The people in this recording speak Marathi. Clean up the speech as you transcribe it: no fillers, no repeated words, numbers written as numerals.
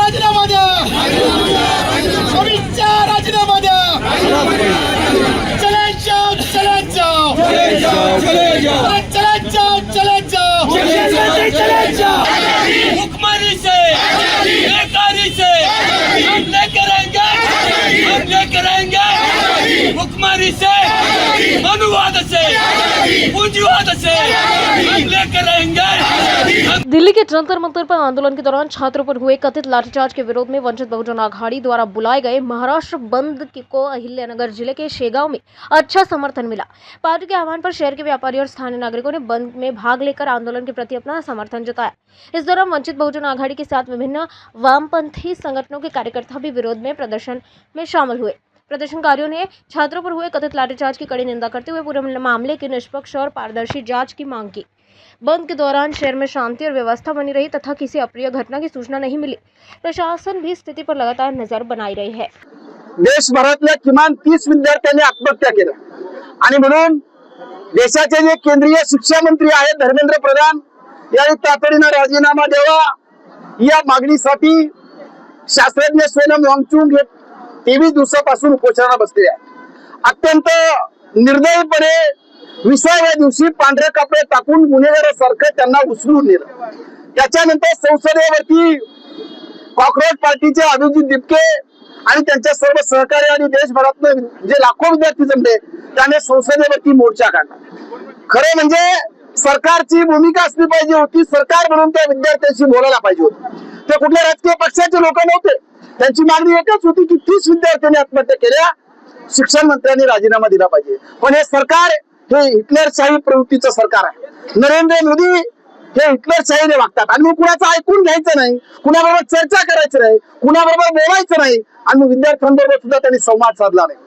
राजीनामा द्या, अमित शहा राजीनामा द्या, चले जाओ चले जाओ चले जाओ चले जाओ चले जाओ हुक्मरानी से बेकारी से हम ले करेंगे हुक्मरानी से मनुवाद से पूंजीवाद से हम ले करेंगे। दिल्ली के जंतर मंतर पर आंदोलन के दौरान छात्रों पर हुए कथित लाठीचार्ज के विरोध में वंचित बहुजन आघाड़ी द्वारा बुलाए गए महाराष्ट्र बंद को अहिल्यानगर जिले के शेगांव में अच्छा समर्थन मिला। पार्टी के आह्वान पर शहर के व्यापारी और स्थानीय नागरिकों ने बंद में भाग लेकर आंदोलन के प्रति अपना समर्थन जताया। इस दौरान वंचित बहुजन आघाड़ी के साथ विभिन्न वामपंथी संगठनों के कार्यकर्ता भी विरोध में प्रदर्शन में शामिल हुए। प्रदर्शनकारियों ने छात्रों पर हुए कथित लाठीचार्ज की कड़ी निंदा करते हुए पूरे मामले की निष्पक्ष और पारदर्शी जांच की मांग की। बंद के दौरान शहर में शांति और व्यवस्था बनी रही तथा किसी अप्रिय घटना की सूचना नहीं मिली। प्रशासन भी स्थिति पर लगातार नजर बनाई रही है। देशभरातल्या किमान 30 विद्यार्थ्यांनी आत्महत्या केल्या आणि म्हणून देशाचे जे केंद्रीय शिक्षा मंत्री आहेत धर्मेंद्र प्रधान यांनी तातडीने राजीनामा द्यावा या मागणीसाठी शास्त्रज्ञ सोनम वांगचुक हे 23 दिवसापासून उपोषणाला बसले आहे। अत्यंत निर्दयीपणे 20व्या दिवशी पांढरे कपडे टाकून गुन्हेगारासारखं त्यांना उचलून नेलं। त्याच्यानंतर संसदेवरती कॉकरोच पार्टीचे अभिजित दिपके आणि त्यांच्या सर्व सहकारी आणि देशभरातून जे लाखो विद्यार्थी जमले त्याने संसदेवरती मोर्चा काढला। खरं म्हणजे सरकारची भूमिका असली पाहिजे होती, सरकार म्हणून त्या विद्यार्थ्यांशी बोलायला पाहिजे होतं। ते कुठल्या राजकीय पक्षाचे लोक नव्हते, त्यांची मागणी एकच होती की 30 विद्यार्थ्यांनी आत्महत्या केल्या, शिक्षण मंत्र्यांनी राजीनामा दिला पाहिजे। पण हे सरकार हे हिटलरशाही प्रवृत्तीचं सरकार आहे। नरेंद्र मोदी हे हिटलरशाहीने वागतात आणि कुणाचं ऐकून घ्यायचं नाही, कुणाबरोबर चर्चा करायची नाही, कुणाबरोबर बोलायचं नाही आणि विद्यार्थ्यांबरोबर सुद्धा त्यांनी संवाद साधला नाही।